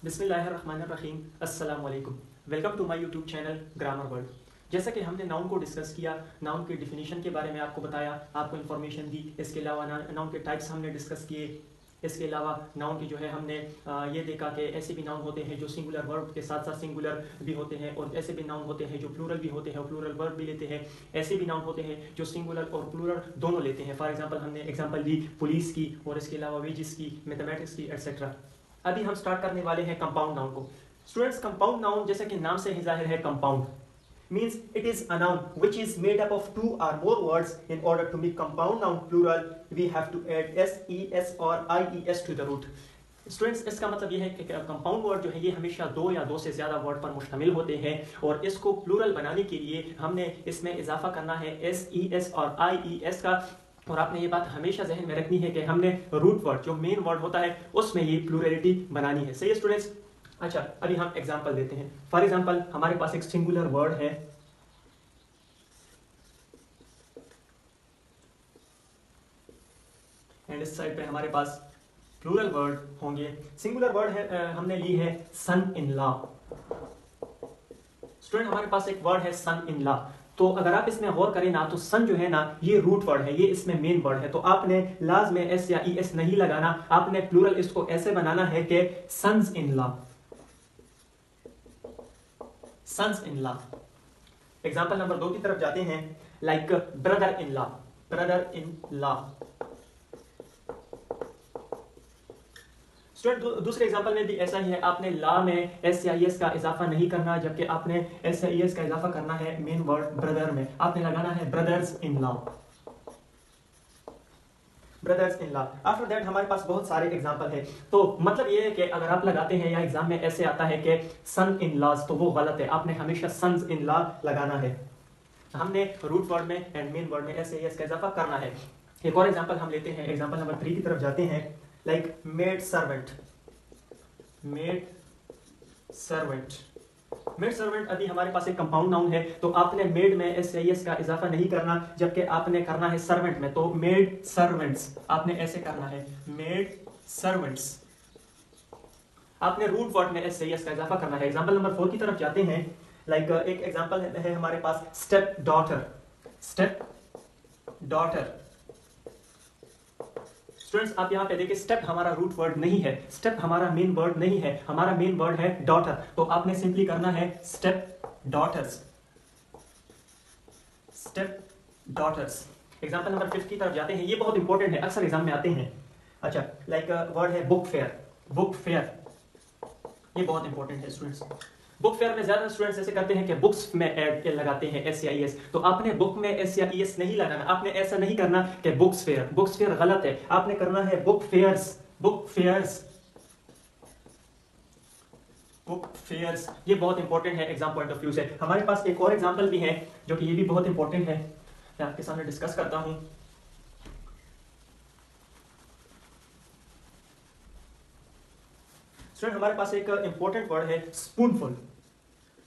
बिस्मिल्लाहिर्रहमानिर्रहीम, अस्सलाम वालेकुम। Welcome to my YouTube channel grammar world. जैसा कि हमने नाउन को डिस्कस किया, नाउन के डिफिनीशन के बारे में आपको बताया, आपको इन्फॉर्मेशन दी। इसके अलावा नाउन के टाइप्स हमने डिस्कस किए। इसके अलावा नाउन की जो है हमने ये देखा कि ऐसे भी नाउन होते हैं जो सिंगुलर वर्ब के साथ साथ सिंगुलर भी होते हैं, और ऐसे भी नाउन होते हैं जो प्लूरल भी होते हैं और प्लूरल वर्ब भी लेते हैं। ऐसे भी नाउन होते हैं जो सिंगुलर और प्लूरल दोनों लेते हैं। फॉर एग्जांपल हमने एग्जांपल दी पुलिस की, और इसके अलावा वेजिस की, मैथमेटिक्स की, एटसेट्रा। अभी हम स्टार्ट करने वाले हैं कंपाउंड नाउन को। स्टूडेंट्स, कंपाउंड नाउन जैसे कि नाम से ही जाहिर है, compound means it is a noun which is made up of two or more words. In order to make compound noun plural, we have to add s, es or ies to the root. Students, इसका मतलब ये है कि compound word जो है ये हमेशा दो या दो से ज़्यादा वर्ड पर मुश्तमिल होते हैं, और इसको प्लूरल बनाने के लिए हमने इसमें इजाफा करना है एस, ई एस और आई ई एस का। और आपने ये बात हमेशा जहन में रखनी है कि हमने रूट वर्ड जो मेन वर्ड होता है उसमें ये प्लूरलिटी बनानी है। सही है स्टूडेंट्स? अच्छा, अभी हम एग्जांपल देते हैं। फॉर एग्जांपल हमारे पास एक सिंगुलर वर्ड है, एंड इस साइड पे हमारे पास प्लूरल वर्ड होंगे। सिंगुलर वर्ड है, हमने ली है सन इन लॉ। स्टूडेंट, हमारे पास एक वर्ड है सन इन लॉ। तो अगर आप इसमें गौर करें ना, तो सन जो है ना ये रूट वर्ड है, ये इसमें मेन वर्ड है। तो आपने लाज में एस या ई एस नहीं लगाना, आपने प्लूरल इसको ऐसे बनाना है कि sons in law, sons in law. Example number 2 की तरफ जाते हैं। Like brother in law, brother in law. Student, दूसरे एग्जांपल में भी ऐसा ही है। आपने लॉ में एस या एस का इजाफा नहीं करना, जबकि आपने एस या एस का इजाफा करना है मेन वर्ड ब्रदर में। आपने लगाना है brothers in law, brothers in law. After that हमारे पास बहुत सारे एग्जांपल है। तो मतलब ये है कि अगर आप लगाते हैं या एग्जाम में ऐसे आता है कि सन इन लॉज, तो वो गलत है। आपने हमेशा सन्स इन लॉ लगाना है। हमने रूट वर्ड में एंड मेन वर्ड में एस या एस का इजाफा करना है। एक और एग्जांपल हम लेते हैं, एग्जांपल नंबर 3 की तरफ जाते हैं। Like maid servant, maid servant. Maid servant अभी हमारे पास एक कंपाउंड नाउन है, तो आपने मेड में एस या एस का इजाफा नहीं करना, जबकि आपने करना है सर्वेंट में। तो मेड सर्वेंट्स आपने ऐसे करना है, मेड सर्वेंट्स। आपने रूट वर्ड में एस या एस का इजाफा करना है। एग्जांपल नंबर 4 की तरफ जाते हैं। लाइक एक एग्जांपल है हमारे पास step daughter, step daughter. Students, आप यहाँ पे देखिए, स्टेप हमारा रूट वर्ड नहीं है, स्टेप हमारा मेन वर्ड नहीं है, हमारा मेन वर्ड है डॉटर। तो आपने सिंपली करना है step daughters, step daughters. Example number 5 की तरफ जाते हैं। ये बहुत इंपॉर्टेंट है, अक्सर एग्जाम में आते हैं। अच्छा, लाइक वर्ड है बुक फेयर, बुक फेयर। ये बहुत इंपॉर्टेंट है स्टूडेंट्स। बुक फेयर में ज्यादा स्टूडेंट्स ऐसे करते हैं कि बुक्स में ऐड लगाते हैं एस या ई एस। तो आपने बुक में एस या ई एस नहीं लगाना, आपने ऐसा नहीं करना कि बुक्स फेयर, बुक्स फेयर गलत है। आपने करना है book fairs, book fairs, book fairs. ये बहुत इंपॉर्टेंट है एग्जाम पॉइंट ऑफ व्यू से। हमारे पास एक और एग्जांपल भी है जो कि ये भी बहुत इंपॉर्टेंट है, मैं आपके सामने डिस्कस करता हूं। स्टूडेंट, हमारे पास एक इंपॉर्टेंट वर्ड है स्पूनफुल,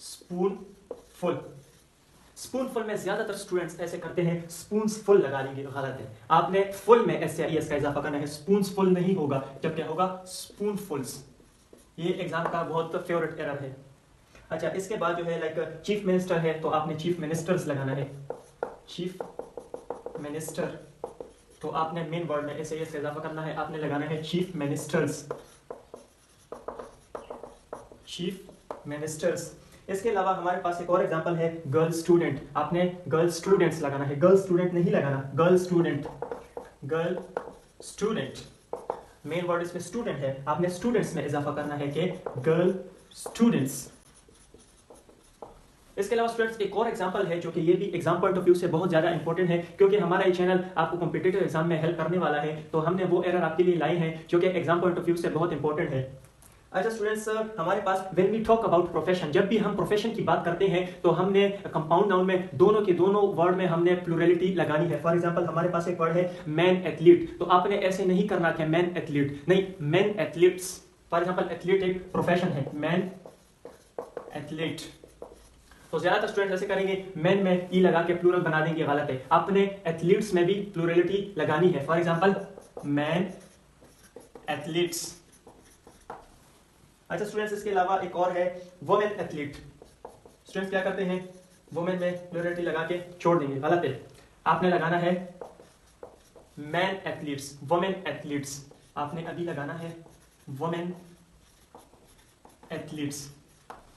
स्पूनफुल। स्पूनफुल में ज्यादातर स्टूडेंट्स ऐसे करते हैं स्पून्सफुल लगा लेंगे, गलत है। आपने फुल में एस या एस का इजाफा करना है, स्पून्सफुल नहीं होगा, जब क्या होगा स्पूनफुल्स। ये एग्जाम का बहुत फेवरेट एरर है। अच्छा, इसके बाद जो है लाइक चीफ मिनिस्टर है, तो आपने चीफ मिनिस्टर्स लगाना है, चीफ मिनिस्टर। तो आपने मेन वर्ड में एस या एस का इजाफा करना है, आपने लगाना है चीफ मिनिस्टर्स, चीफ मिनिस्टर्स। इसके अलावा हमारे पास एक और एग्जांपल है गर्ल स्टूडेंट। आपने गर्ल स्टूडेंट्स लगाना है, गर्ल स्टूडेंट नहीं लगाना, girl student, girl student. Main word इसमें स्टूडेंट है, आपने स्टूडेंट्स में इजाफा करना है कि गर्ल स्टूडेंट्स। इसके अलावा स्टूडेंट्स एक और एग्जांपल है जो कि ये भी एग्जाम पॉइंट ऑफ व्यू से बहुत ज्यादा इंपॉर्टेंट है, क्योंकि हमारा ये चैनल आपको कॉम्पिटिटिव एग्जाम में हेल्प करने वाला है। तो हमने वो एरर आपके लिए लाए हैं जो कि एग्जाम पॉइंट ऑफ व्यू से बहुत इंपॉर्टेंट है। अच्छा स्टूडेंट्स, हमारे पास when we talk about profession, जब भी हम प्रोफेशन की बात करते हैं तो हमने कंपाउंड नाउन में दोनों के दोनों वर्ड में हमने प्लूरलिटी लगानी है। फॉर एग्जांपल हमारे पास एक वर्ड है मैन एथलीट, तो आपने ऐसे नहीं करना कि मैन एथलीट, नहीं, man athletes. For example athlete एक प्रोफेशन है, मैन एथलीट। तो ज्यादातर स्टूडेंट्स ऐसे करेंगे, मैन में ई लगा के प्लूरल बना देंगे, गलत है। आपने एथलीट्स में भी प्लूरलिटी लगानी है। For example man athletes. अच्छा स्टूडेंट्स, इसके अलावा एक और है वुमेन एथलीट। स्टूडेंट्स क्या करते हैं, वुमेन में प्लूरलिटी लगा के छोड़ देंगे, गलत है। आपने लगाना है मैन एथलीट्स, वुमेन एथलीट्स। आपने अभी लगाना है वुमेन एथलीट्स।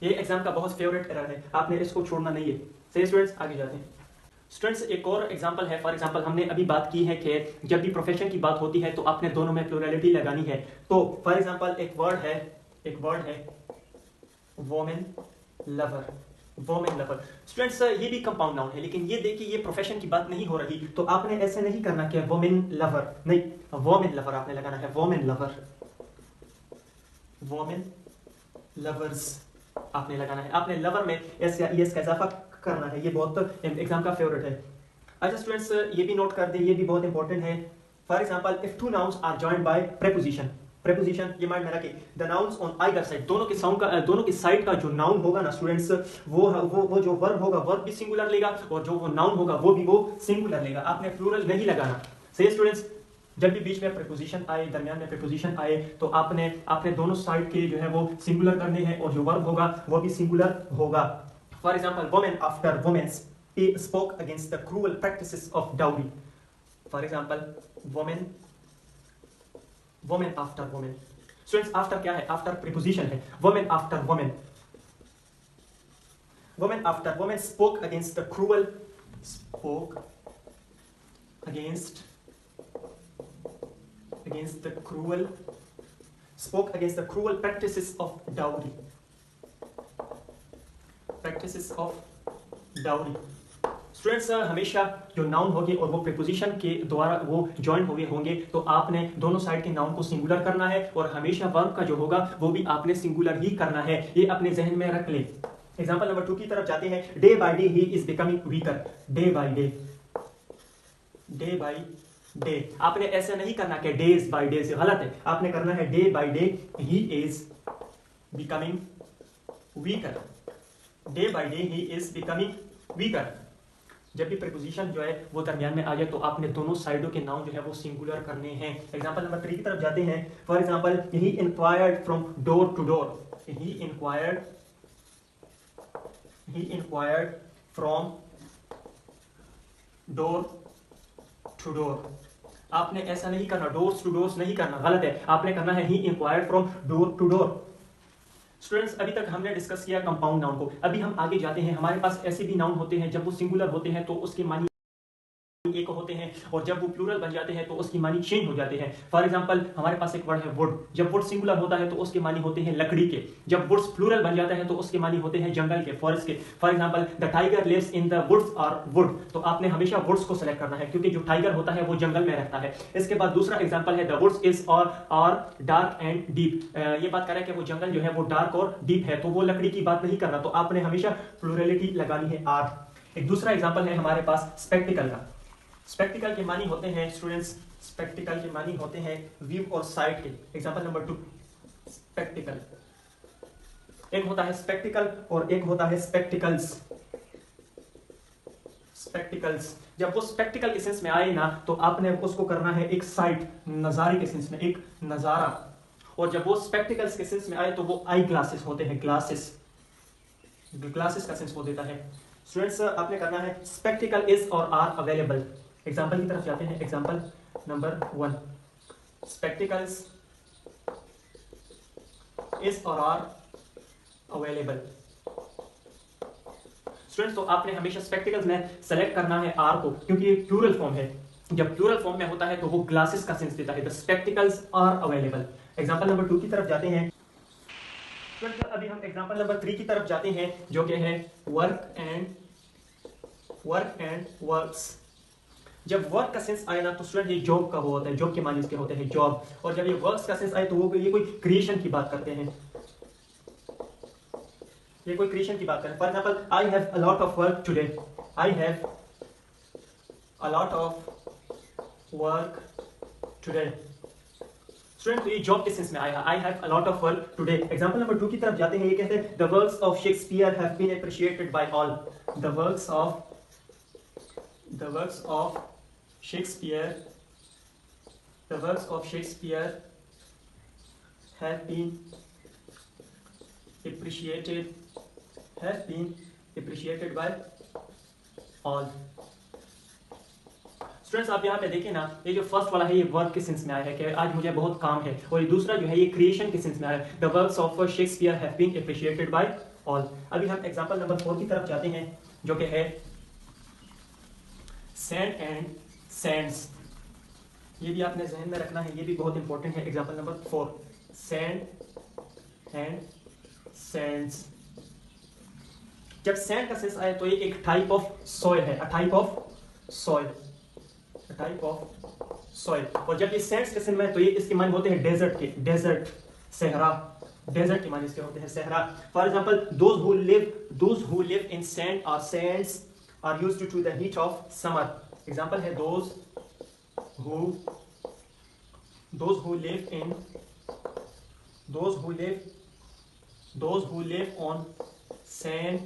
ये एग्जाम का बहुत फेवरेट एरर है, आपने इसको छोड़ना नहीं है। सही स्टूडेंट्स, आगे जाते हैं। स्टूडेंट्स एक और एग्जांपल है, फॉर एग्जांपल हमने अभी बात की है कि जब भी प्रोफेशन की बात होती है तो आपने दोनों में प्लूरलिटी लगानी है। तो फॉर एग्जांपल एक वर्ड है women lover, women lover. Students ये भी कंपाउंड नाउन है, लेकिन ये देखिए ये प्रोफेशन की बात नहीं हो रही, तो आपने ऐसे नहीं करना कि वोमेन लवर, नहीं, वोमेन लवर आपने लगाना है, वोमेन लवर, वोमेन लवर्स आपने लगाना है। आपने लवर में एस या ईएस का इजाफा करना है, ये बहुत एग्जाम का फेवरेट है। अच्छा स्टूडेंट्स ये भी नोट कर दे, ये भी बहुत इंपॉर्टेंट है। For example if two nouns are joined by preposition, preposition ये माइंड में रखिए, the nouns on either side, दोनों की साइड का जो नाउन होगा ना स्टूडेंट्स, वो जो वर्ब होगा वर्ब भी सिंगुलर लेगा, और जो वो नाउन होगा वो भी वो सिंगुलर लेगा। आपने प्लूरल नहीं लगाना। सही स्टूडेंट्स, जब भी बीच में प्रीपोजिशन आए, दरमियान में प्रीपोजिशन आए, तो आपने दोनों साइड के जो है वो सिंगुलर करने हैं, और जो वर्ब होगा वो भी सिंगुलर होगा। For example women after women's spoke against the cruel practices of dowry. For example, woman after woman. Students, after क्या है? After preposition है. Woman after woman. Woman after woman spoke against the cruel practices of dowry. Practices of dowry. Students हमेशा जो noun होंगे और वो preposition के द्वारा वो ज्वाइन होंगे, तो आपने दोनों साइड के नाउन को सिंगुलर करना है, और हमेशा वर्ब का जो होगा वो भी आपने सिंगुलर ही करना है। ये अपने जहन में रख ले। एग्जांपल नंबर 2 की तरफ जाते हैं। Day by day he is becoming weaker. Day by day आपने ऐसा नहीं करना कि डेज बाय डे, से गलत है। आपने करना है day by day he is becoming weaker. Day by day he is becoming weaker. जब भी प्रीपोजिशन जो है वो दरमियान में आ जाए, तो आपने दोनों साइडों के नाउन जो है वो सिंगुलर करने हैं। एग्जांपल नंबर 3 की तरफ जाते हैं। For example he inquired from door to door. He inquired from door to door. आपने ऐसा नहीं करना, डोर्स टू डोर्स नहीं करना, गलत है। आपने करना है ही inquired from door to door. Students अभी तक हमने डिस्कस किया कंपाउंड नाउन को। अभी हम आगे जाते हैं। हमारे पास ऐसे भी नाउन होते हैं, जब वो सिंगुलर होते हैं तो उसके मानी एक होते हैं, और जब वो प्लूरल बन जाते हैं तो उसकी मानी चेंज हो जाते हैं। फॉर एग्जांपल हमारे पास एक वर्ड है वुड। जब वुड सिंगुलर होता है तो उसके मानी होते हैं लकड़ी के। जब वुड्स प्लूरल बन जाता है तो उसके मानी होते हैं जंगल के, फॉरेस्ट के। For example the tiger lives in the woods और वुड, तो आपने हमेशा वुड्स को सेलेक्ट करना है, क्योंकि जो टाइगर होता है वो जंगल में रहता है। इसके बाद दूसरा एग्जाम्पल है द वुड्स इज और डार्क एंड डीप। ये बात कर रहा है कि वो जंगल जो है वो डार्क और डीप है, तो वो लकड़ी की बात नहीं करना, तो आपने हमेशा प्लूरलिटी लगानी है आर। एक दूसरा एग्जाम्पल है हमारे पास स्पेक्टिकल का। स्पेक्टिकल के मानी होते हैं स्टूडेंट्स, स्पेक्टिकल के मानी होते हैं व्यू और साइड के। Example number 2 spectacled. एक होता है स्पेक्टिकल और एक होता है स्पेक्टिकल्स। स्पेक्टिकल्स जब वो स्पेक्टिकल के सेंस में आए ना, तो आपने उसको करना है एक साइड, नजारे के सेंस में, एक नजारा। और जब वो स्पेक्टिकल्स के सेंस में आए तो वो आई ग्लासेस होते हैं, ग्लासेस। ग्लासेस का सेंस वो देता है। स्टूडेंट्स आपने करना है स्पेक्टिकल इज और आर अवेलेबल। एग्जाम्पल की तरफ जाते हैं। एग्जाम्पल नंबर 1 स्पेक्टिकल्स इज और आर अवेलेबल। स्टूडेंट्स तो आपने हमेशा स्पेक्टिकल्स में सेलेक्ट करना है आर को, क्योंकि ये प्लूरल फॉर्म है। जब प्लूरल फॉर्म में होता है तो वो ग्लासेस का सेंस देता है। The spectacles are available. Example number 2 की तरफ जाते हैं। स्टूडेंट्स अभी हम एग्जाम्पल नंबर 3 की तरफ जाते हैं, जो कि है वर्क एंड वर्क्स। जब वर्क का सेंस आए ना, तो स्टूडेंट ये जॉब का वो होता है, जॉब के माने इसके होते हैं जॉब। और जब ये वर्क्स का सेंस आए तो वो ये कोई क्रिएशन की बात करते हैं, ये कोई क्रिएशन की बात करते हैं। For example I have a lot of work today. I have a lot of work today. Student तो ये जॉब के सेंस में आएगा, I have a lot of work today. Example number 2 की तरफ जाते हैं। ये कहते हैं the works of Shakespeare have been appreciated by all. द वर्क्स ऑफ Shakespeare have been appreciated, has been appreciated by all। Students आप यहाँ पे देखें ना, ये जो फर्स्ट वाला है ये वर्क के सेंस में आया है कि आज मुझे बहुत काम है, और ये दूसरा जो है ये क्रिएशन के सेंस में आया है, the works of Shakespeare have been appreciated by all. अभी हम एग्जांपल नंबर 4 की तरफ जाते हैं, जो कि है सैंड एंड सैंड्स। ये भी आपने जहन में रखना है, ये भी बहुत इंपॉर्टेंट है। Example number 4, sand and Sands. जब सैंड का सेंस आए तो ये एक टाइप ऑफ सॉइल है, a type of soil, type of soil. और जब ये सैंड्स के सेंस में तो ये इसके माने होते हैं डेजर्ट के, डेजर्ट, सहरा, डेजर्ट के माने इसके होते हैं Sahara. For example those who live in sand और sands are used to the heat of summer. Example है those who live on sand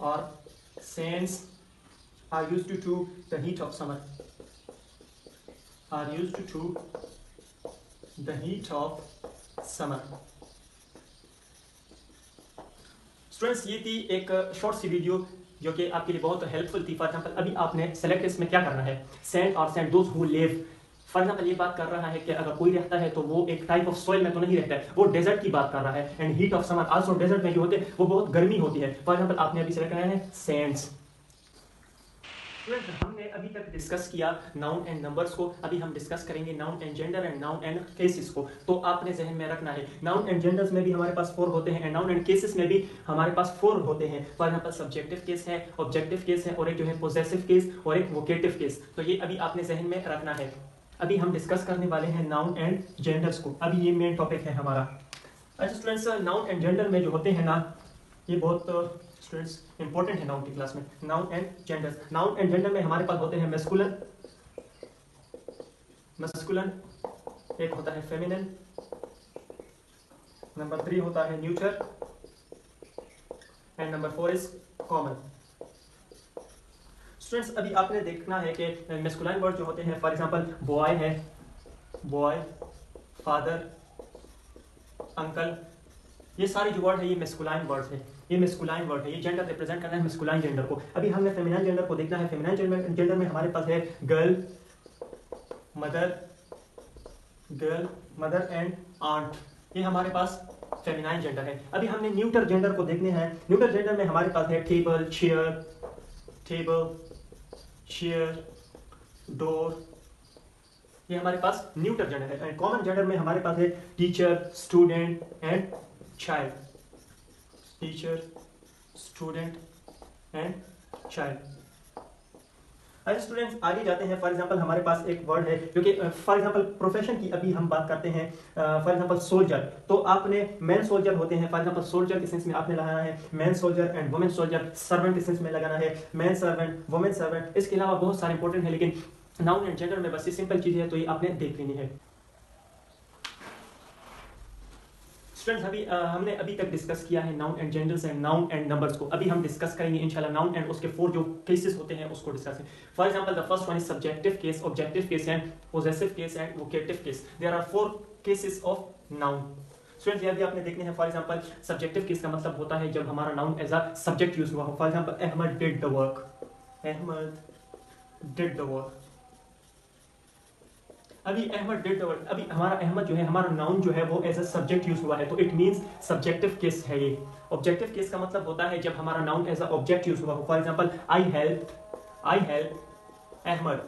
और sands are used to the heat of summer, are used to the heat of summer। Students ये थी एक short सी video जो कि आपके लिए बहुत हेल्पफुल थी। फॉर एग्जांपल अभी आपने सेलेक्ट इसमें क्या करना है, सैंड और sand, those who live. For example ये बात कर रहा है कि अगर कोई रहता है तो वो एक टाइप ऑफ सॉइल में तो नहीं रहता है, वो डेजर्ट की बात कर रहा है। And heat of summer also, desert में जो होते हैं वो बहुत गर्मी होती है। फॉर एग्जांपल आपने अभी सेलेक्ट करना है सैंड्स। हमने अभी तक डिस्कस किया नाउन एंड नंबर्स को, अभी हम डिस्कस करेंगे noun and gender and noun and cases को। तो आपने जहन में रखना है नाउन एंड जेंडर्स में भी हमारे पास 4 होते हैं, एंड नाउन एंड केसेस में भी हमारे पास 4 होते हैं। फॉर एग्जांपल सब्जेक्टिव केस है, ऑब्जेक्टिव केस है, और एक जो है पोजेसिव केस और एक वोकेटिव केस। तो ये अभी आपने जहन में रखना है। अभी हम डिस्कस करने वाले हैं नाउन एंड जेंडर्स को, अभी ये मेन टॉपिक है हमारा। अच्छा स्टूडेंट्स, नाउन एंड जेंडर में जो होते हैं ना, ये बहुत स्टूडेंट्स इंपॉर्टेंट है नाउन की क्लास में। Noun and genders, noun and gender में हमारे पास होते हैं मैस्कुलिन, एक होता है फेमिनिन, नंबर 3 होता है neutral, and number 4 is common. Students अभी आपने देखना है कि मैस्कुलिन वर्ड जो होते हैं, फॉर एग्जांपल बॉय है, बॉय, फादर, अंकल, ये सारे जो वर्ड है ये मैस्कुलाइन वर्ड है, ये मैस्कुलाइन वर्ड है, ये जेंडर रिप्रेजेंट करना है मैस्कुलाइन जेंडर को। अभी हमने फेमिनाइन जेंडर को देखना है। फेमिनाइन जेंडर में हमारे पास है गर्ल, मदर एंड आंट, ये हमारे पास फेमिनाइन जेंडर है। अभी हमने न्यूटर जेंडर को देखने हैं। न्यूटर जेंडर में हमारे पास है टेबल, चेयर, डोर, ये हमारे पास न्यूटर जेंडर है। कॉमन जेंडर में हमारे पास है teacher, student and child, teacher, student and child. अच्छा स्टूडेंट्स आगे जाते हैं। फॉर एग्जांपल हमारे पास एक वर्ड है जो कि फॉर एग्जांपल प्रोफेशन की अभी हम बात करते हैं। फॉर एग्जांपल सोल्जर, तो आपने मैन सोल्जर होते हैं, फॉर एग्जांपल सोल्जर के सेंस में आपने लगाना है man soldier and women soldier. Servant के सेंस में लगाना है मैन सर्वेंट, वुमेन सर्वेंट। इसके अलावा बहुत सारे इंपॉर्टेंट है, लेकिन नाउन एंड जेंडर में बस ये सिंपल चीज है, तो ये आपने देख लेनी है। स्टूडेंट्स अभी हमने अभी तक डिस्कस किया है noun and genders and noun and numbers को। अभी हम डिस्कस करेंगे इंशाल्लाह नाउन एंड उसके 4 जो केसेस होते हैं उसको डिस्कस करेंगे। For example the first one is subjective case, objective case and possessive case and vocative case. There are 4 cases of noun. Students ये भी आपने देखने हैं। फॉर एग्जांपल सब्जेक्टिव केस का मतलब होता है जब हमारा noun as a subject use हुआ हो। For example Ahmed did the work, Ahmed did the work. अभी अहमद डिड द वर्क, अभी हमारा अहमद जो है हमारा नाउन जो है वो एज अ सब्जेक्ट यूज हुआ है, तो इट मींस सब्जेक्टिव केस है ये। ऑब्जेक्टिव केस का मतलब होता है जब हमारा noun as a object use हुआ हो। For example I help Ahmed,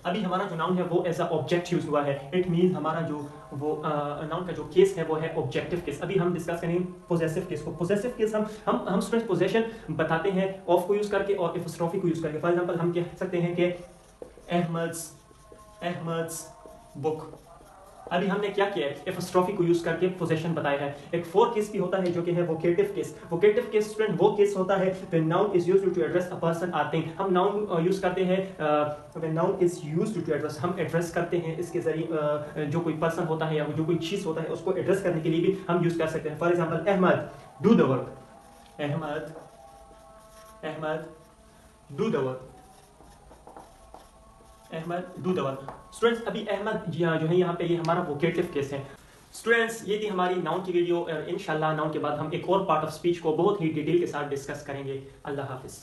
अभी हमारा जो नाउन है वो एज अ ऑब्जेक्ट यूज हुआ है, इट मींस हमारा जो वो नाउन का जो केस है वो है ऑब्जेक्टिव केस। अभी हम डिस्कस करेंगे पोजेसिव केस को। पोजेसिव केस हम स्टूडेंट्स पोजेशन बताते हैं ऑफ को यूज करके और एपोस्ट्रोफी को यूज करके। फॉर एग्जांपल हम कह सकते हैं कि अहमद्स बुक। अभी हमने क्या किया है, एपोस्ट्रोफी को यूज करके पोजेशन बताया है। एक 4 केस भी होता है जो कि है vocative case. Vocative case student वो केस होता है when noun is used to address a person और थिंग। हम नाउन यूज करते हैं when noun is used to address, हम एड्रेस करते हैं इसके जरिए जो कोई पर्सन होता है या जो कोई चीज होता है उसको एड्रेस करने के लिए भी हम यूज कर सकते हैं। For example Ahmed do the work, Ahmed do the work, Ahmed do the work. Students अभी अहमद जो है यहाँ पे ये हमारा वोकेटिव केस है। स्टूडेंट्स, ये थी हमारी नाउन की वीडियो और इंशाल्लाह नाउन के बाद हम एक और पार्ट ऑफ स्पीच को बहुत ही डिटेल के साथ डिस्कस करेंगे। अल्लाह हाफिज़।